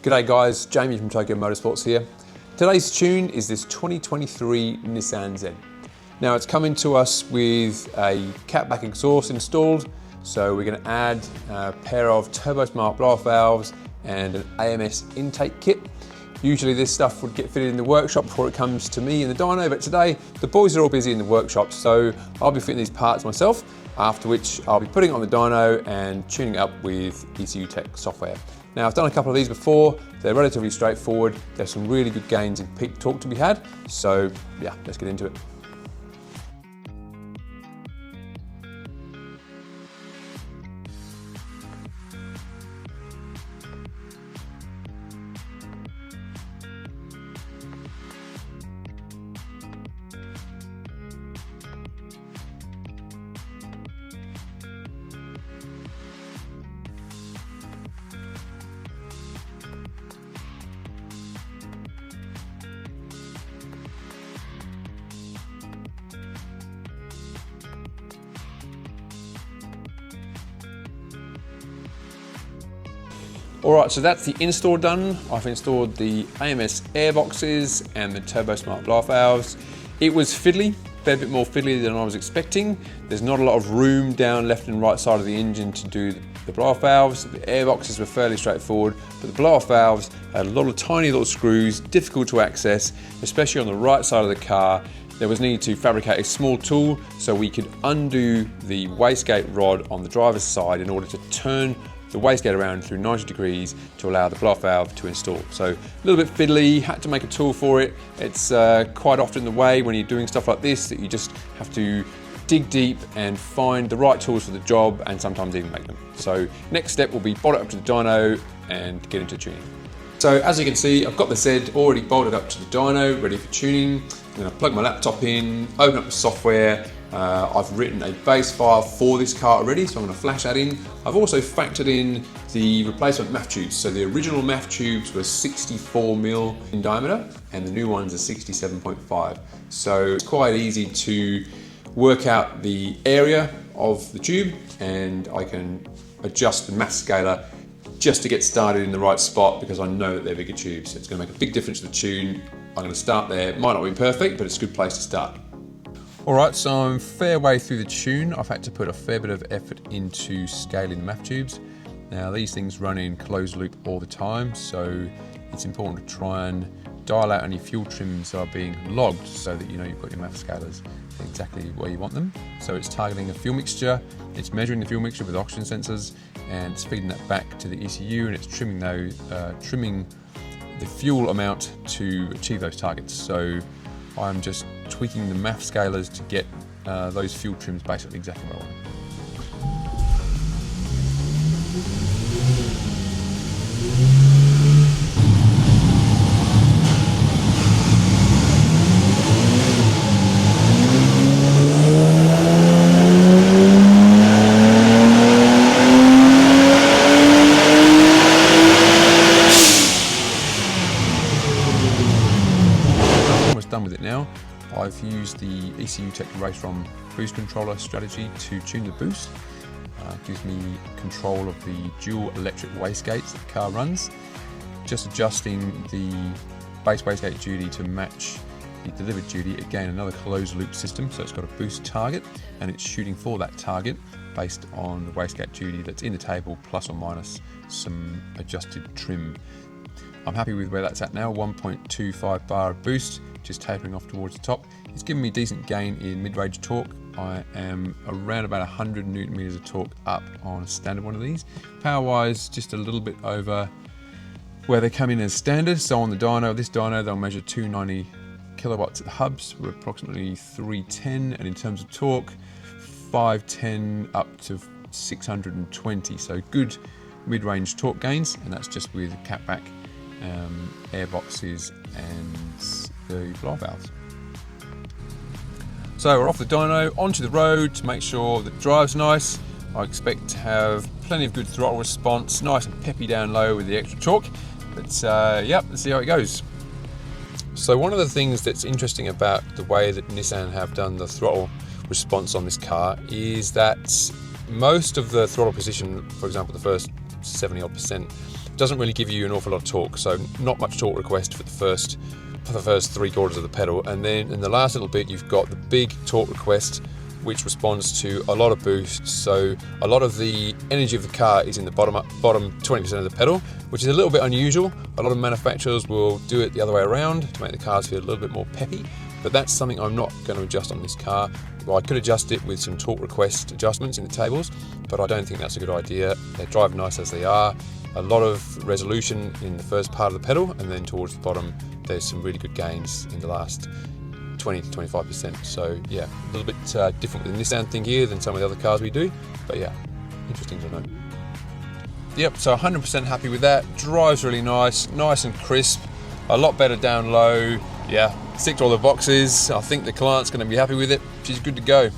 G'day guys, Jamie from Tokyo Motorsports here. Today's tune is this 2023 Nissan Z. Now it's coming to us with a Catback exhaust installed, so we're going to add a pair of Turbosmart blow-off valves and an AMS intake kit. Usually this stuff would get fitted in the workshop before it comes to me in the dyno, but today the boys are all busy in the workshop, so I'll be fitting these parts myself, after which I'll be putting it on the dyno and tuning it up with ECU Tech software. Now I've done a couple of these before, they're relatively straightforward, there's some really good gains in peak torque to be had, so yeah, let's get into it. Alright, so that's the install done. I've installed the AMS air boxes and the Turbosmart blow-off valves. It was fiddly, a fair bit more fiddly than I was expecting. There's not a lot of room down left and right side of the engine to do the blow-off valves. The air boxes were fairly straightforward, but the blow-off valves had a lot of tiny little screws, difficult to access, especially on the right side of the car. There was need to fabricate a small tool so we could undo the wastegate rod on the driver's side in order to turn the wastegate around through 90 degrees to allow the blow-off valve to install. So a little bit fiddly, had to make a tool for it. It's quite often the way when you're doing stuff like this that you just have to dig deep and find the right tools for the job and sometimes even make them. So next step will be bolt it up to the dyno and get into tuning. So as you can see, I've got the Z already bolted up to the dyno, ready for tuning. I'm going to plug my laptop in, open up the software. I've written a base file for this car already, so I'm going to flash that in. I've also factored in the replacement MAF tubes. So the original MAF tubes were 64mm in diameter and the new ones are 67.5. So it's quite easy to work out the area of the tube, and I can adjust the mass scaler just to get started in the right spot because I know that they're bigger tubes. It's going to make a big difference to the tune. I'm going to start there. It might not be perfect, but it's a good place to start. Alright, so I'm a fair way through the tune. I've had to put a fair bit of effort into scaling the MAF tubes. Now these things run in closed loop all the time, so it's important to try and dial out any fuel trims that are being logged so that you know you've got your MAF scalers exactly where you want them. So it's targeting a fuel mixture, it's measuring the fuel mixture with oxygen sensors, and it's feeding that back to the ECU, and it's trimming the fuel amount to achieve those targets. So I'm just tweaking the MAF scalers to get those fuel trims basically exactly where I want them. Done with it now. I've used the ECU Tech Racerom boost controller strategy to tune the boost. Gives me control of the dual electric wastegates that the car runs. Just adjusting the base wastegate duty to match the delivered duty. Again, another closed loop system, so it's got a boost target and it's shooting for that target based on the wastegate duty that's in the table, plus or minus some adjusted trim. I'm happy with where that's at now, 1.25 bar of boost, just tapering off towards the top. It's giving me decent gain in mid-range torque. I am around about 100 Newton meters of torque up on a standard one of these. Power-wise, just a little bit over where they come in as standard. So on the dyno, this dyno, they'll measure 290 kilowatts at the hubs. We're approximately 310, and in terms of torque, 510 up to 620. So good mid-range torque gains, and that's just with Catback air boxes and the blow-off valves. So we're off the dyno, onto the road to make sure that it drives nice. I expect to have plenty of good throttle response, nice and peppy down low with the extra torque. But yeah, let's see how it goes. So one of the things that's interesting about the way that Nissan have done the throttle response on this car is that most of the throttle position, for example the first 70% doesn't really give you an awful lot of torque, so not much torque request for the first 3/4 of the pedal. And then in the last little bit, you've got the big torque request, which responds to a lot of boost. So a lot of the energy of the car is in the bottom 20% of the pedal, which is a little bit unusual. A lot of manufacturers will do it the other way around to make the cars feel a little bit more peppy, but that's something I'm not going to adjust on this car. Well, I could adjust it with some torque request adjustments in the tables, but I don't think that's a good idea. They drive nice as they are. A lot of resolution in the first part of the pedal, and then towards the bottom there's some really good gains in the last 20 to 25%. So yeah, a little bit different with the Nissan thing here than some of the other cars we do, but yeah, interesting to know. Yep, so 100% happy with that. Drives really nice and crisp, a lot better down low. Yeah, ticked all the boxes. I think the client's going to be happy with it. She's good to go.